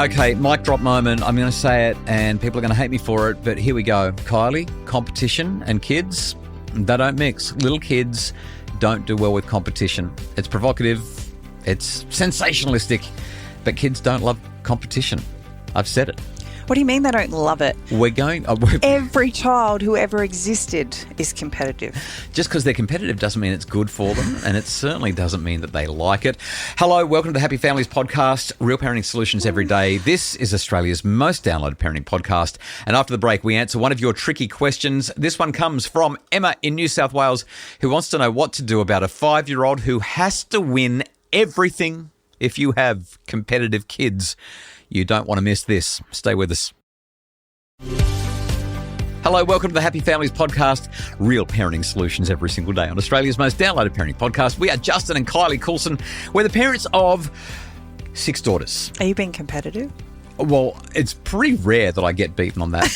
Okay, mic drop moment. I'm going to say it and people are going to hate me for it, but here we go. Kylie, competition and kids, they don't mix. Little kids don't do well with competition. It's provocative, it's sensationalistic, but kids don't love competition. I've said it. What do you mean they don't love it? Every child who ever existed is competitive. Just because they're competitive doesn't mean it's good for them, and it certainly doesn't mean that they like it. Hello, welcome to the Happy Families podcast, real parenting solutions every day. This is Australia's most downloaded parenting podcast, and after the break, we answer one of your tricky questions. This one comes from Emma in New South Wales, who wants to know what to do about a 5-year-old who has to win everything if you have competitive kids. You don't want to miss this. Stay with us. Hello, welcome to the Happy Families podcast, real parenting solutions every single day on Australia's most downloaded parenting podcast. We are Justin and Kylie Coulson. We're the parents of 6 daughters. Are you being competitive? Well, it's pretty rare that I get beaten on that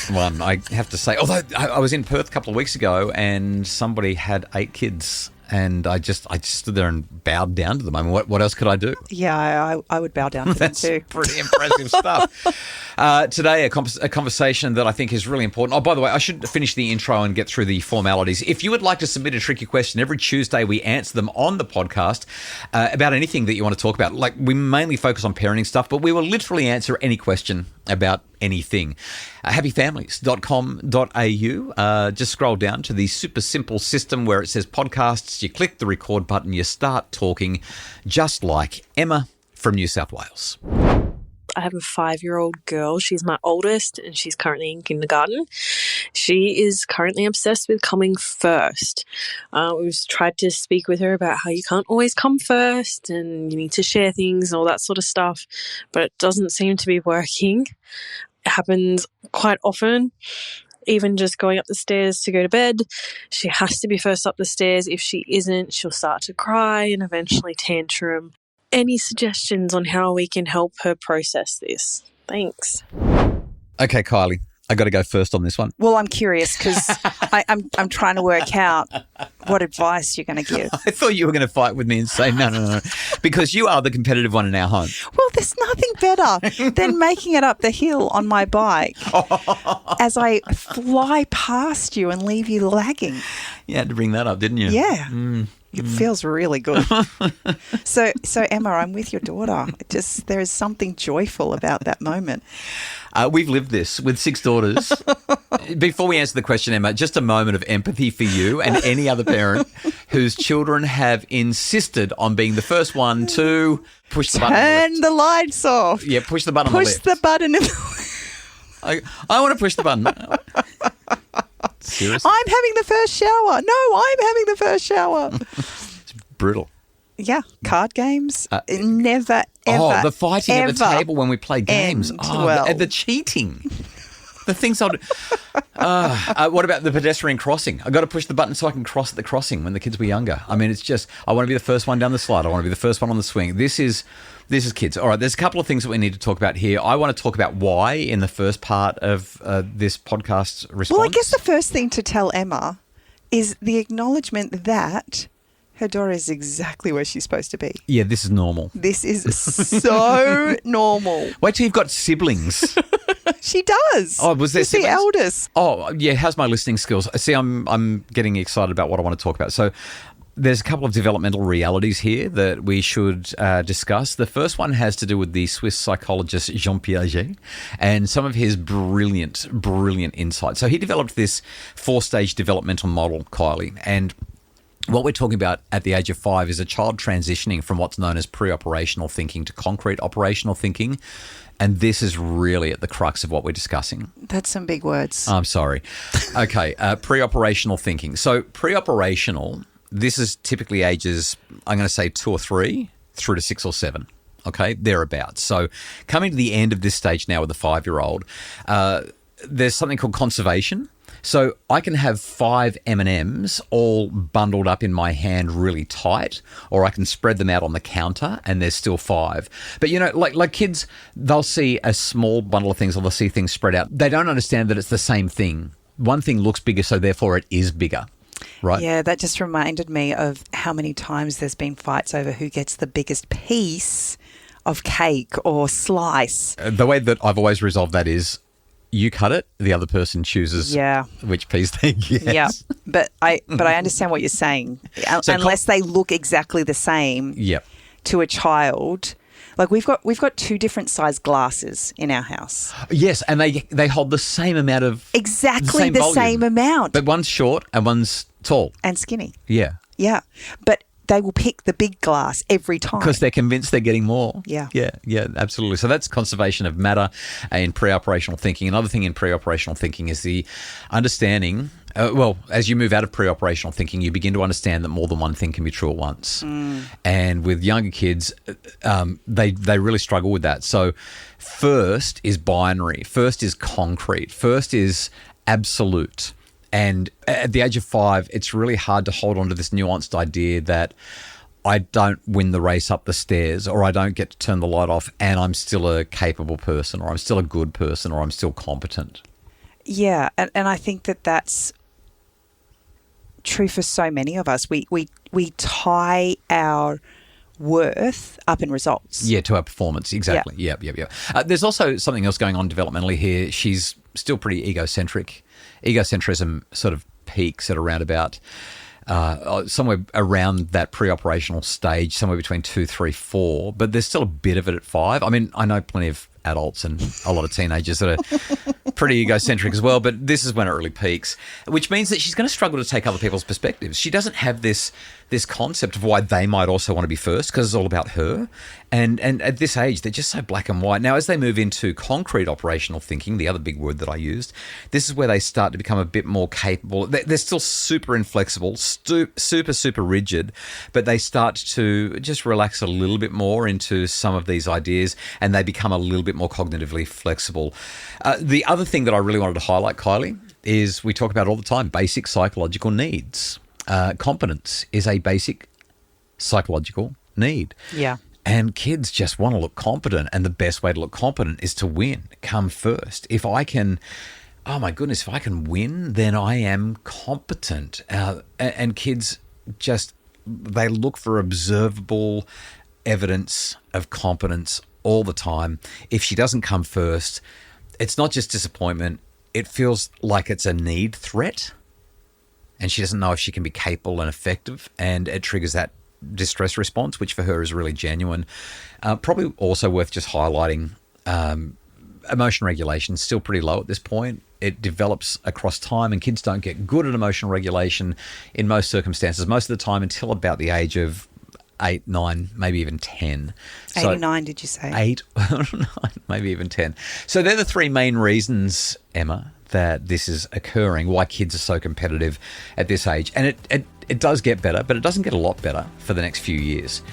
one, I have to say. Although I was in Perth a couple of weeks ago and somebody had 8 kids. And I just stood there and bowed down to them. I mean, what else could I do? Yeah, I would bow down to them too. That's pretty impressive stuff. Today, a conversation that I think is really important. Oh, by the way, I should finish the intro and get through the formalities. If you would like to submit a tricky question, every Tuesday we answer them on the podcast about anything that you want to talk about. Like, we mainly focus on parenting stuff, but we will literally answer any question about anything. happyfamilies.com.au. Just scroll down to the super simple system where it says podcasts. You click the record button, you start talking, just like Emma from New South Wales. I have a 5-year-old girl. She's my oldest and she's currently in kindergarten. She is currently obsessed with coming first. We've tried to speak with her about how you can't always come first and you need to share things and all that sort of stuff, but it doesn't seem to be working. It happens quite often. Even just going up the stairs to go to bed, she has to be first up the stairs. If she isn't, she'll start to cry and eventually tantrum. Any suggestions on how we can help her process this? Thanks. Okay, Kylie, I got to go first on this one. Well, I'm curious because I'm trying to work out what advice you're going to give. I thought you were going to fight with me and say no, because you are the competitive one in our home. Well, there's nothing better than making it up the hill on my bike as I fly past you and leave you lagging. You had to bring that up, didn't you? Yeah. It feels really good. So Emma, I'm with your daughter. There is something joyful about that moment. We've lived this with 6 daughters. Before we answer the question, Emma, just a moment of empathy for you and any other parent whose children have insisted on being the first one to push the button. Turn the lights off. Yeah, push the button on the left. Push the button. I want to push the button. Seriously? I'm having the first shower. No, I'm having the first shower. It's brutal. Yeah, card games. Never, ever. Oh, the fighting at the table when we play games. The cheating. The things I'll do. What about the pedestrian crossing? I got to push the button so I can cross at the crossing when the kids were younger. I mean, it's just, I want to be the first one down the slide. I want to be the first one on the swing. This is kids. All right, there's a couple of things that we need to talk about here. I want to talk about why in the first part of this podcast response. Well, I guess the first thing to tell Emma is the acknowledgement that her daughter is exactly where she's supposed to be. Yeah, this is normal. This is so normal. Wait till you've got siblings. She does. Oh, was there She's siblings? the eldest. Oh, yeah. How's my listening skills? See, I'm getting excited about what I want to talk about. So there's a couple of developmental realities here that we should discuss. The first one has to do with the Swiss psychologist Jean Piaget and some of his brilliant insights. So he developed this 4-stage developmental model, Kylie, and what we're talking about at the age of 5 is a child transitioning from what's known as pre-operational thinking to concrete operational thinking. And this is really at the crux of what we're discussing. That's some big words. I'm sorry. Okay, pre-operational thinking. So pre-operational, this is typically ages, I'm going to say 2 or 3 through to 6 or 7. Okay, thereabouts. So coming to the end of this stage now with the 5-year-old, there's something called conservation. So I can have 5 M&Ms all bundled up in my hand really tight, or I can spread them out on the counter and there's still 5. But, you know, like kids, they'll see a small bundle of things or they'll see things spread out. They don't understand that it's the same thing. One thing looks bigger, so therefore it is bigger. Right. Yeah, that just reminded me of how many times there's been fights over who gets the biggest piece of cake or slice. The way that I've always resolved that is you cut it, the other person chooses which piece they get. Yeah, but I understand what you're saying. So unless they look exactly the same to a child. Like we've got two different size glasses in our house. Yes, and they hold the same amount of exactly the same amount. But one's short and one's tall and skinny. Yeah. Yeah. But they will pick the big glass every time. Because they're convinced they're getting more. Yeah. Yeah, absolutely. So that's conservation of matter in pre-operational thinking. Another thing in pre-operational thinking is the understanding, as you move out of pre-operational thinking, you begin to understand that more than one thing can be true at once. And with younger kids, they really struggle with that. So first is binary. First is concrete. First is absolute. And at the age of 5, it's really hard to hold on to this nuanced idea that I don't win the race up the stairs, or I don't get to turn the light off, and I'm still a capable person, or I'm still a good person, or I'm still competent. Yeah, and I think that's true for so many of us. We tie our worth up in results. Yeah, to our performance. Exactly. Yeah. There's also something else going on developmentally here. She's still pretty egocentric. Egocentrism sort of peaks at around about somewhere around that pre-operational stage, somewhere between 2, 3, 4. But there's still a bit of it at 5. I mean, I know plenty of adults and a lot of teenagers that are pretty egocentric as well, but this is when it really peaks, which means that she's going to struggle to take other people's perspectives. She doesn't have this concept of why they might also want to be first, because it's all about her. And at this age, they're just so black and white. Now, as they move into concrete operational thinking, the other big word that I used, this is where they start to become a bit more capable. They're still super inflexible, super rigid, but they start to just relax a little bit more into some of these ideas, and they become a little bit more cognitively flexible. The other thing that I really wanted to highlight, Kylie, is we talk about all the time, basic psychological needs. Competence is a basic psychological need. Yeah. And kids just want to look competent, and the best way to look competent is to win, come first. If I can win, then I am competent. And kids they look for observable evidence of competence all the time. If she doesn't come first, it's not just disappointment. It feels like it's a need threat, and she doesn't know if she can be capable and effective, and it triggers that distress response, which for her is really genuine. Probably also worth just highlighting, emotion regulation is still pretty low at this point. It develops across time, and kids don't get good at emotional regulation in most circumstances, most of the time until about the age of 8, 9, maybe even 10. 89, did you say? 8, 9, maybe even 10. So they're the 3 main reasons, Emma, that this is occurring, why kids are so competitive at this age. And it does get better, but it doesn't get a lot better for the next few years.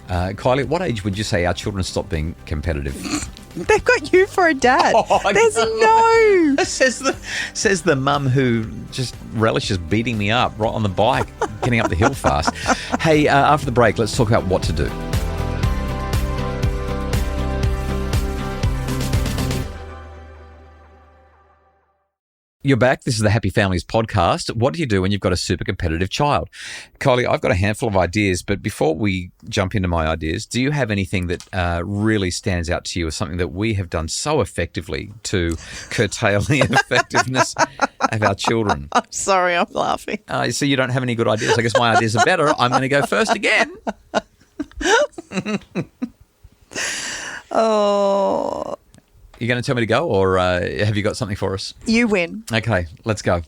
Kylie, at what age would you say our children stop being competitive? They've got you for a dad. There's no. Says the mum who just relishes beating me up right on the bike, getting up the hill fast. Hey, after the break, let's talk about what to do. You're back. This is the Happy Families podcast. What do you do when you've got a super competitive child? Kylie, I've got a handful of ideas, but before we jump into my ideas, do you have anything that really stands out to you as something that we have done so effectively to curtail the effectiveness of our children? I'm sorry, I'm laughing. So you don't have any good ideas. I guess my ideas are better. I'm going to go first again. Oh... You going to tell me to go, or have you got something for us? You win. Okay, let's go.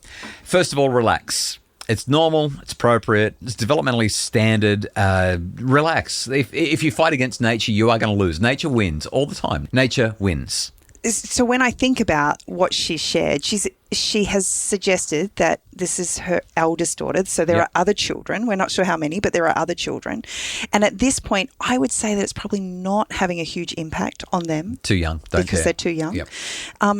First of all, relax. It's normal. It's appropriate. It's developmentally standard. Relax. If you fight against nature, you are going to lose. Nature wins all the time. Nature wins. So when I think about what she shared, she has suggested that this is her eldest daughter. So there are other children. We're not sure how many, but there are other children. And at this point, I would say that it's probably not having a huge impact on them. Too young. Because they're too young. Yep.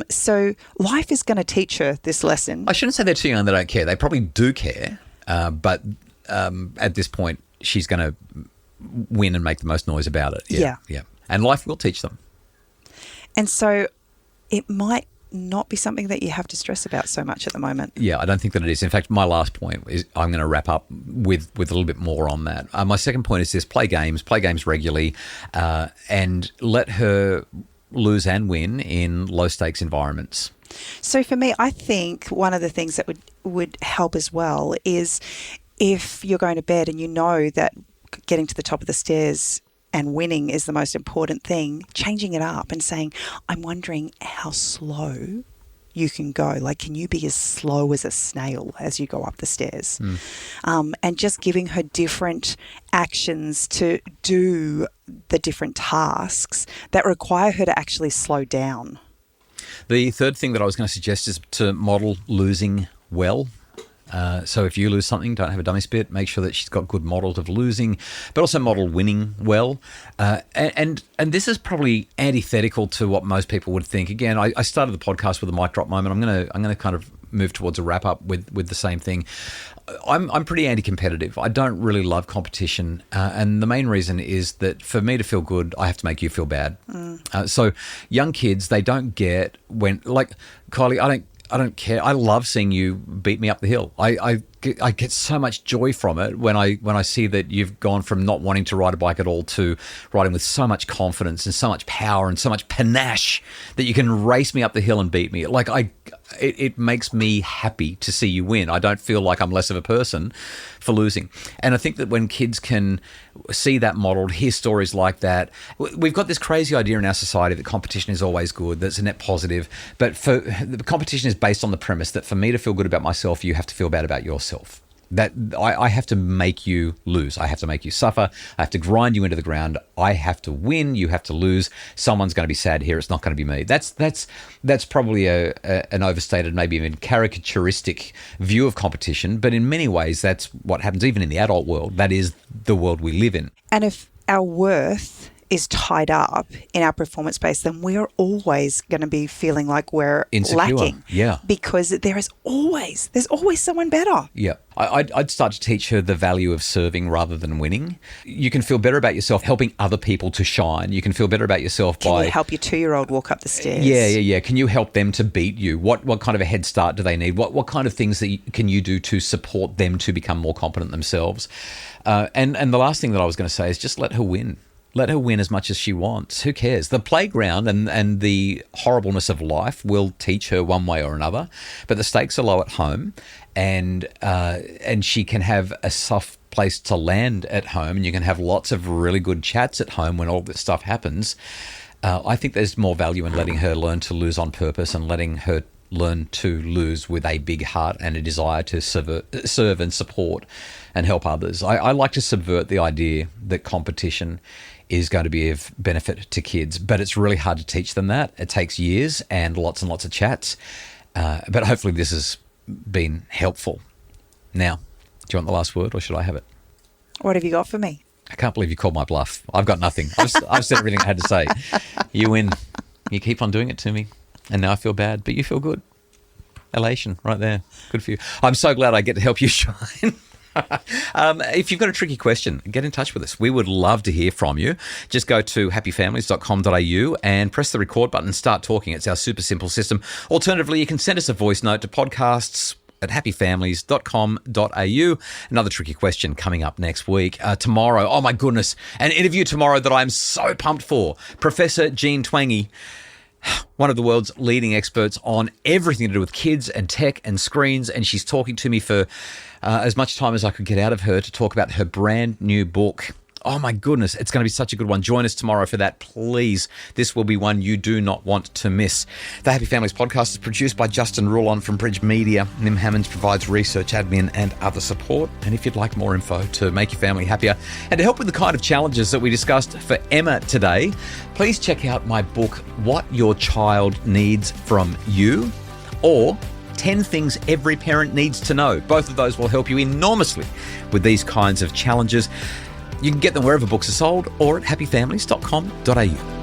So life is going to teach her this lesson. I shouldn't say they're too young. They don't care. They probably do care. But at this point, she's going to win and make the most noise about it. Yeah. And life will teach them. And so it might not be something that you have to stress about so much at the moment. Yeah, I don't think that it is. In fact, my last point is I'm going to wrap up with a little bit more on that. My second point is this: play games regularly, and let her lose and win in low stakes environments. So for me, I think one of the things that would help as well is if you're going to bed and you know that getting to the top of the stairs and winning is the most important thing, changing it up and saying, I'm wondering how slow you can go. Like, can you be as slow as a snail as you go up the stairs? And just giving her different actions to do the different tasks that require her to actually slow down. The third thing that I was going to suggest is to model losing well. So if you lose something, don't have a dummy spit. Make sure that she's got good models of losing, but also model winning well. And this is probably antithetical to what most people would think. Again, I started the podcast with a mic drop moment. I'm going to kind of move towards a wrap up with the same thing. I'm pretty anti-competitive. I don't really love competition, and the main reason is that for me to feel good, I have to make you feel bad. So young kids, they don't get when, like Kylie, I don't care. I love seeing you beat me up the hill. I get so much joy from it when I see that you've gone from not wanting to ride a bike at all to riding with so much confidence and so much power and so much panache that you can race me up the hill and beat me. Like it makes me happy to see you win. I don't feel like I'm less of a person for losing. And I think that when kids can see that modeled, hear stories like that, we've got this crazy idea in our society that competition is always good, that's a net positive. But for the competition is based on the premise that for me to feel good about myself, you have to feel bad about yourself. That I have to make you lose. I have to make you suffer. I have to grind you into the ground. I have to win. You have to lose. Someone's going to be sad here. It's not going to be me. That's probably an overstated, maybe even caricaturistic view of competition. But in many ways, that's what happens even in the adult world. That is the world we live in. And if our worth is tied up in our performance base, then we're always going to be feeling like we're insecure. Lacking. Yeah. Because there's always someone better. Yeah. I'd start to teach her the value of serving rather than winning. You can feel better about yourself helping other people to shine. You can feel better about yourself by... Can you help your 2-year-old walk up the stairs? Yeah. Can you help them to beat you? What kind of a head start do they need? What kind of things can you do to support them to become more competent themselves? And the last thing that I was going to say is just let her win. Let her win as much as she wants. Who cares? The playground and the horribleness of life will teach her one way or another, but the stakes are low at home, and she can have a soft place to land at home, and you can have lots of really good chats at home when all this stuff happens. I think there's more value in letting her learn to lose on purpose and letting her learn to lose with a big heart and a desire to serve and support and help others. I like to subvert the idea that competition is going to be of benefit to kids, but it's really hard to teach them that. It takes years and lots of chats, but hopefully this has been helpful. Now, do you want the last word or should I have it? What have you got for me? I can't believe you called my bluff. I've got nothing. I've said everything I had to say. You win. You keep on doing it to me, and now I feel bad, but you feel good. Elation right there. Good for you. I'm so glad I get to help you shine. If you've got a tricky question, get in touch with us. We would love to hear from you. Just go to happyfamilies.com.au and press the record button and start talking. It's our super simple system. Alternatively, you can send us a voice note to podcasts@happyfamilies.com.au. Another tricky question coming up next week. Tomorrow, oh my goodness, an interview tomorrow that I'm so pumped for. Professor Jean Twangy, one of the world's leading experts on everything to do with kids and tech and screens, and she's talking to me for as much time as I could get out of her to talk about her brand new book. Oh my goodness, it's going to be such a good one. Join us tomorrow for that, please. This will be one you do not want to miss. The Happy Families podcast is produced by Justin Rulon from Bridge Media. Nim Hammonds provides research, admin, and other support. And if you'd like more info to make your family happier and to help with the kind of challenges that we discussed for Emma today, please check out my book, What Your Child Needs from You, or 10 Things Every Parent Needs to Know. Both of those will help you enormously with these kinds of challenges. You can get them wherever books are sold or at happyfamilies.com.au.